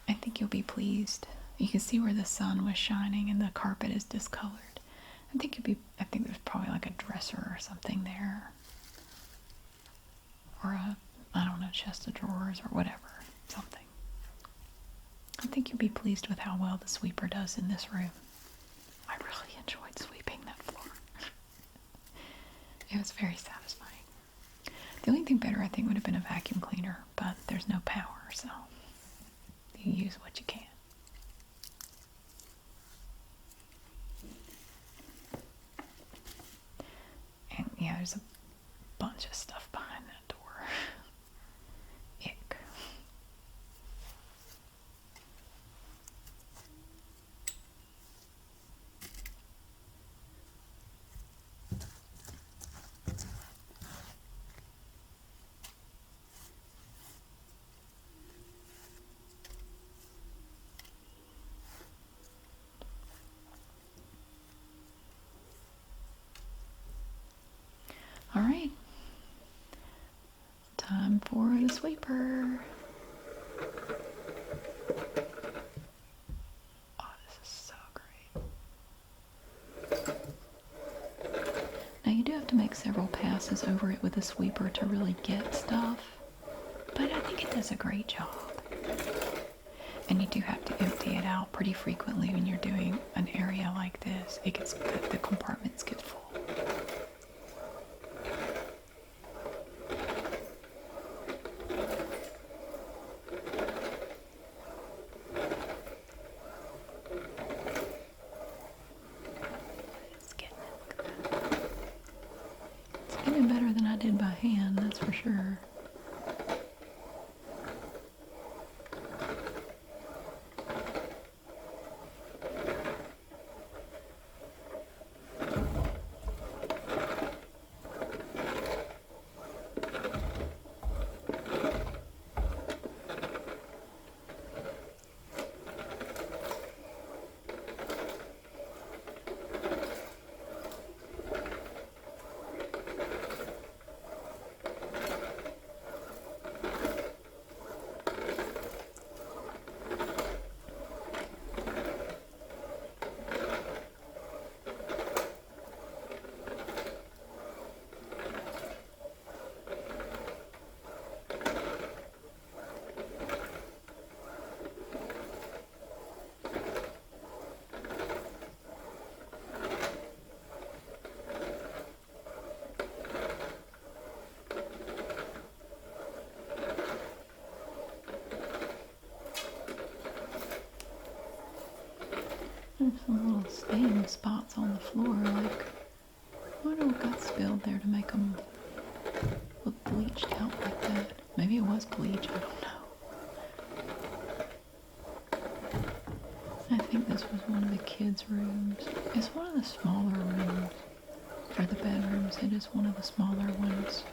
I think you'll be pleased. You can see where the sun was shining and the carpet is discolored. I think there's probably like a dresser or something there. Or I don't know, chest of drawers or whatever. Something. I think you'll be pleased with how well the sweeper does in this room. I really enjoyed sweeping that floor. It was very satisfying. The only thing better I think would have been a vacuum cleaner, but there's no power, so you use what you can. And yeah, there's a bunch of stuff behind that door. Ick. All right, time for the sweeper. Oh, this is so great. Now you do have to make several passes over it with a sweeper to really get stuff, but I think it does a great job. And you do have to empty it out pretty frequently when you're doing an area like this. The compartments get full. Better than I did by hand, that's for sure. There's some little stain spots on the floor, like, I wonder what got spilled there to make them look bleached out like that. Maybe it was bleach, I don't know. I think this was one of the kids' rooms. It's one of the smaller rooms. For the bedrooms, it is one of the smaller ones.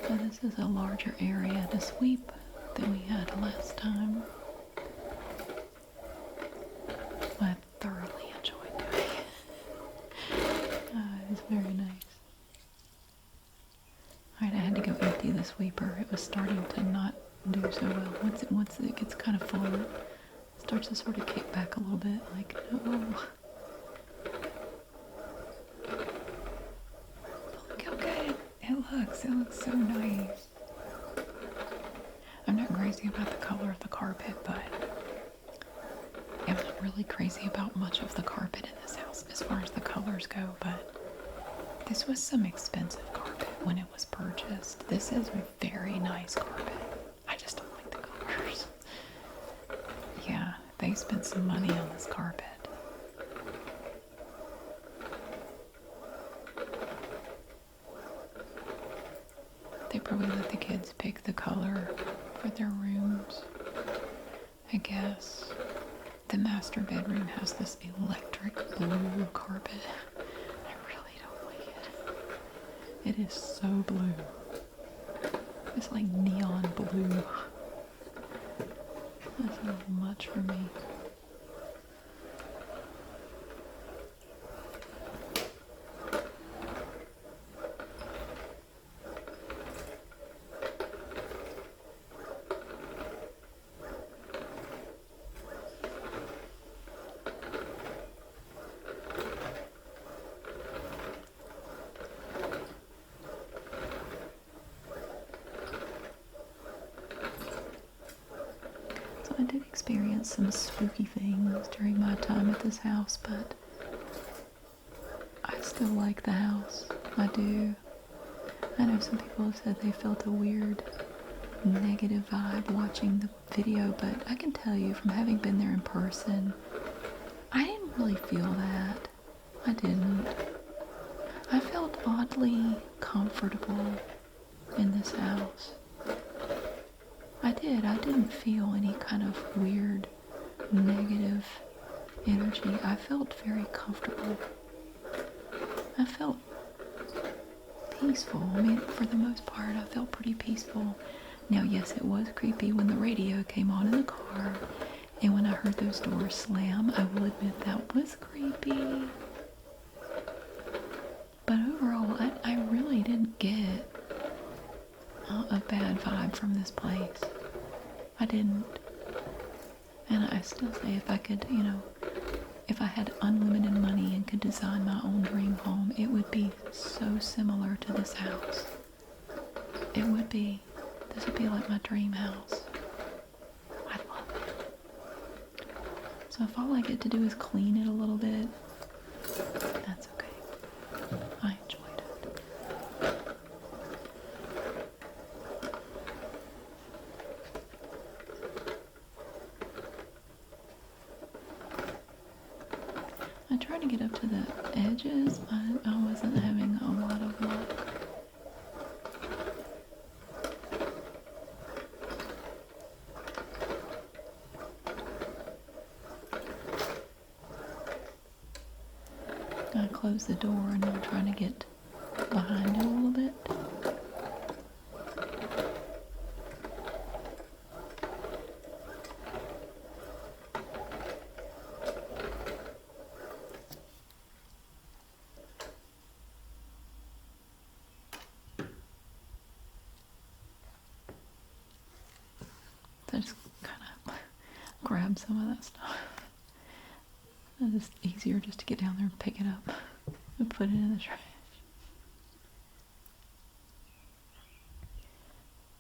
So this is a larger area to sweep than we had last time. I thoroughly enjoyed doing it. It's very nice. Alright, I had to go empty the sweeper. It was starting to not do so well. Once it gets kind of full, it starts to sort of kick back a little bit, like, no. Look how good it looks. It looks so nice. I'm not crazy about the color of the carpet, but I'm not really crazy about much of the carpet in this house as far as the colors go, but this was some expensive carpet when it was purchased. This is a very nice carpet. I just don't like the colors. Yeah, they spent some money on this carpet. They probably let the kids pick the color for their rooms, I guess. The master bedroom has this electric blue carpet. I really don't like it. It is so blue. It's like neon blue. That's a little much for me. I did experience some spooky things during my time at this house, but I still like the house. I do. I know some people have said they felt a weird negative vibe watching the video, but I can tell you from having been there in person, I didn't really feel that. I didn't. I felt oddly comfortable in this house. I did. I didn't feel any kind of weird, negative energy. I felt very comfortable. I felt peaceful. I mean, for the most part, I felt pretty peaceful. Now, yes, it was creepy when the radio came on in the car, and when I heard those doors slam, I will admit that was creepy. But overall, I really didn't get a bad vibe from this place. I didn't. And I still say if I could, if I had unlimited money and could design my own dream home, it would be so similar to this house. It would be. This would be like my dream house. I'd love it. So if all I get to do is clean it a little bit, that's okay. I enjoyed it. I tried to get up to the edges, but I wasn't having a lot of luck. I close the door and I'm trying to get behind it a little bit. So I just kind of grab some of that stuff. It's just easier just to get down there and pick it up and put it in the trash.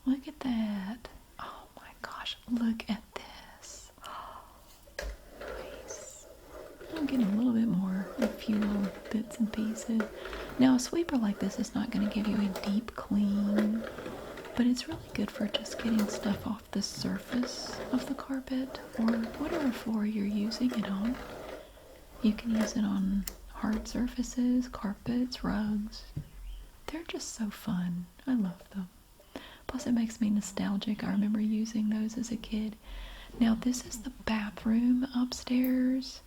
Look at that. Oh my gosh, look at this. Oh, nice. I'm getting a little bit more, a few little bits and pieces. Now a sweeper like this is not going to give you a deep clean, but it's really good for just getting stuff off the surface of the carpet or whatever floor you're using it on. You can use it on hard surfaces, carpets, rugs. They're just so fun. I love them. Plus it makes me nostalgic. I remember using those as a kid. Now this is the bathroom upstairs.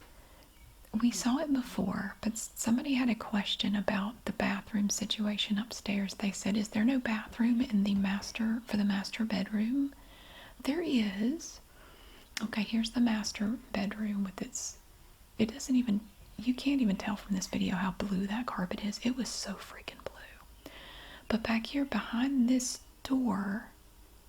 We saw it before, but somebody had a question about the bathroom situation upstairs. They said, is there no bathroom in the master bedroom? There is. Okay, here's the master bedroom with its, it doesn't even, you can't even tell from this video how blue that carpet is. It was so freaking blue. But back here behind this door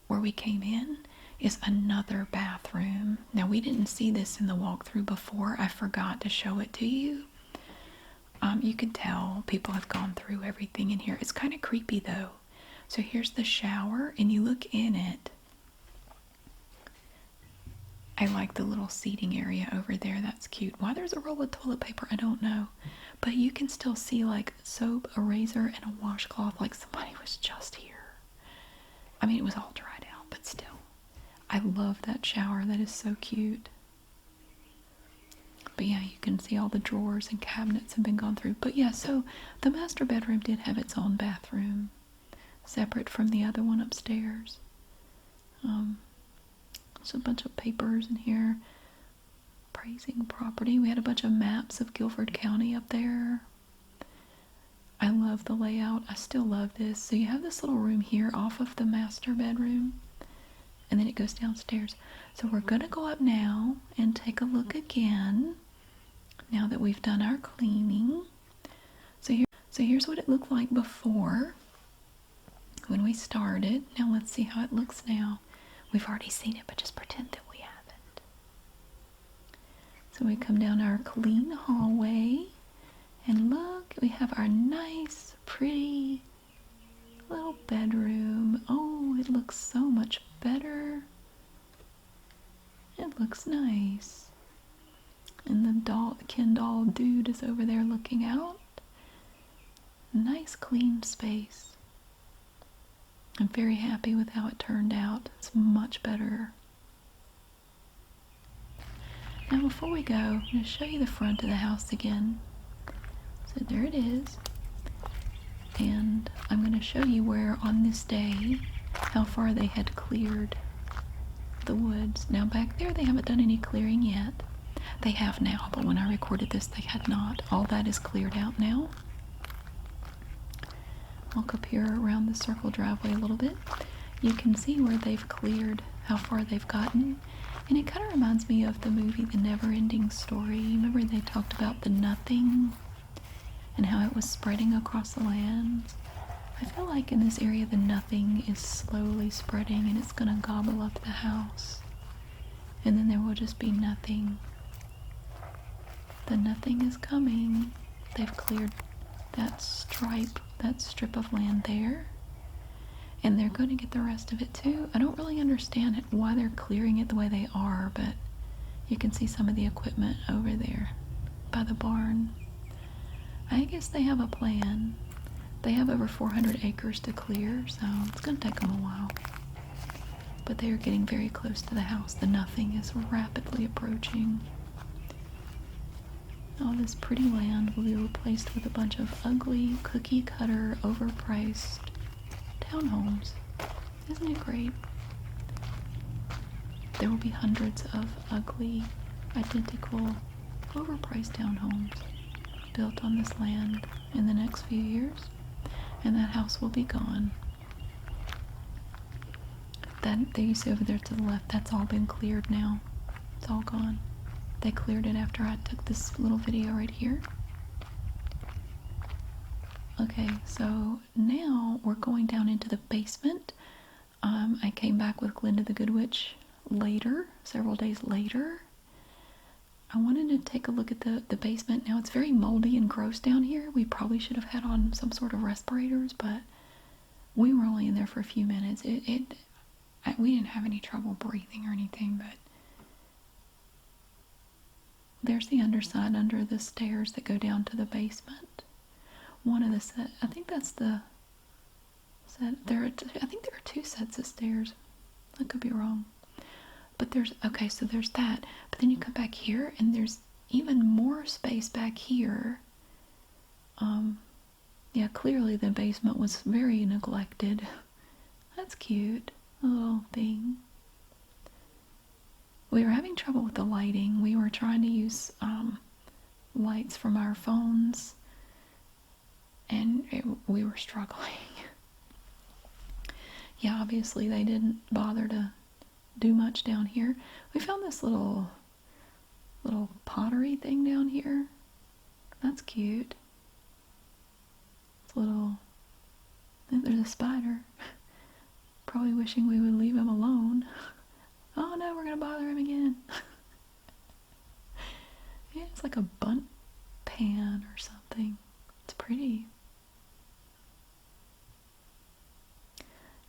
where we came in is another bathroom. Now we didn't see this in the walkthrough before. I forgot to show it to you. You can tell people have gone through everything in here. It's kind of creepy though. So here's the shower and you look in it. I like the little seating area over there. That's cute. Why there's a roll of toilet paper, I don't know. But you can still see like soap, a razor, and a washcloth like somebody was just here. I mean, it was all dried out, but still. I love that shower. That is so cute. But yeah, you can see all the drawers and cabinets have been gone through. But yeah, so the master bedroom did have its own bathroom, separate from the other one upstairs. There's a bunch of papers in here. Praising property. We had a bunch of maps of Guilford County up there. I love the layout. I still love this. So you have this little room here off of the master bedroom. And then it goes downstairs. So we're going to go up now and take a look again. Now that we've done our cleaning. So here's what it looked like before. When we started. Now let's see how it looks now. We've already seen it, but just pretend that we haven't. So we come down our clean hallway. And look, we have our nice, pretty little bedroom. Oh, it looks so much better. It looks nice. And the Ken doll dude is over there looking out. Nice, clean space. I'm very happy with how it turned out. It's much better. Now before we go, I'm going to show you the front of the house again. So there it is. And I'm going to show you where on this day, how far they had cleared the woods. Now back there they haven't done any clearing yet. They have now, but when I recorded this they had not. All that is cleared out now. Walk up here around the circle driveway a little bit. You can see where they've cleared, how far they've gotten. And it kind of reminds me of the movie The Never-Ending Story. Remember they talked about the nothing and how it was spreading across the land? I feel like in this area the nothing is slowly spreading and it's going to gobble up the house. And then there will just be nothing. The nothing is coming. They've cleared that strip of land there. And they're going to get the rest of it too. I don't really understand why they're clearing it the way they are, but you can see some of the equipment over there by the barn. I guess they have a plan. They have over 400 acres to clear, so it's going to take them a while. But they are getting very close to the house. The nothing is rapidly approaching. All this pretty land will be replaced with a bunch of ugly, cookie-cutter, overpriced townhomes. Isn't it great? There will be hundreds of ugly, identical, overpriced townhomes. built on this land in the next few years, and that house will be gone. That you see over there to the left, that's all been cleared now. It's all gone. They cleared it after I took this little video right here. Okay, so now we're going down into the basement. I came back with Glinda the Good Witch later, several days later. I wanted to take a look at the basement. Now it's very moldy and gross down here. We probably should have had on some sort of respirators, but we were only in there for a few minutes. We didn't have any trouble breathing or anything, but there's the underside under the stairs that go down to the basement. One of the set, I think that's the set. I think there are two sets of stairs. I could be wrong. But okay, so there's that. But then you come back here, and there's even more space back here. Yeah, clearly the basement was very neglected. That's cute. A little thing. We were having trouble with the lighting. We were trying to use lights from our phones, and we were struggling. Yeah, obviously they didn't bother to do much down here. We found this little pottery thing down here. That's cute. It's there's a spider. Probably wishing we would leave him alone. Oh no, we're gonna bother him again. Yeah, it's like a bundt pan or something. It's pretty.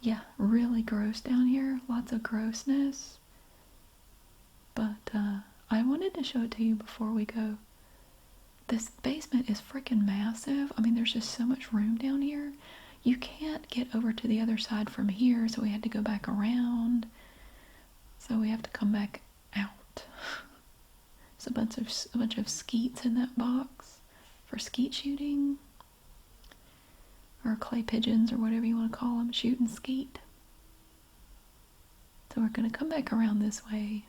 Yeah, really gross down here. Lots of grossness. But I wanted to show it to you before we go. This basement is freaking massive. I mean, there's just so much room down here. You can't get over to the other side from here, so we had to go back around. So we have to come back out. There's a bunch of skeets in that box for skeet shooting. Or clay pigeons, or whatever you want to call them, shooting skeet. So we're going to come back around this way.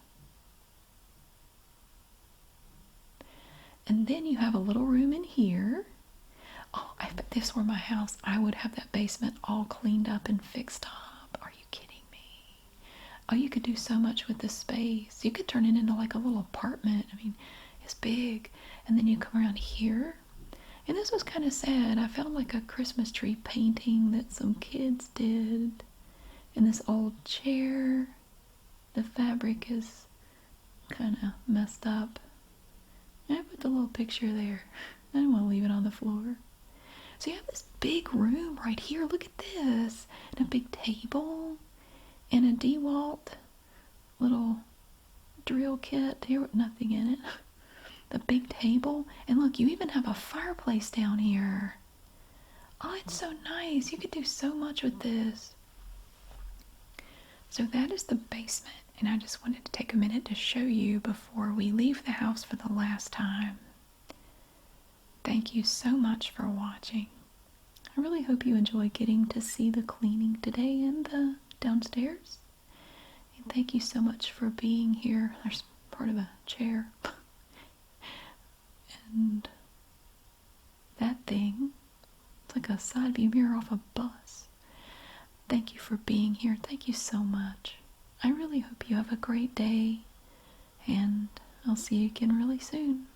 And then you have a little room in here. Oh, if this were my house, I would have that basement all cleaned up and fixed up. Are you kidding me? Oh, you could do so much with this space. You could turn it into like a little apartment. I mean, it's big. And then you come around here. And this was kind of sad. I found like a Christmas tree painting that some kids did. And this old chair. The fabric is kind of messed up. I put the little picture there. I didn't want to leave it on the floor. So you have this big room right here. Look at this. And a big table. And a DeWalt little drill kit. Here with nothing in it. The big table. And look, you even have a fireplace down here. Oh, it's so nice. You could do so much with this. So that is the basement. And I just wanted to take a minute to show you before we leave the house for the last time. Thank you so much for watching. I really hope you enjoy getting to see the cleaning today in the downstairs. And thank you so much for being here. There's part of a chair. And that thing, it's like a side view mirror off a bus. Thank you for being here. Thank you so much. I really hope you have a great day, and I'll see you again really soon.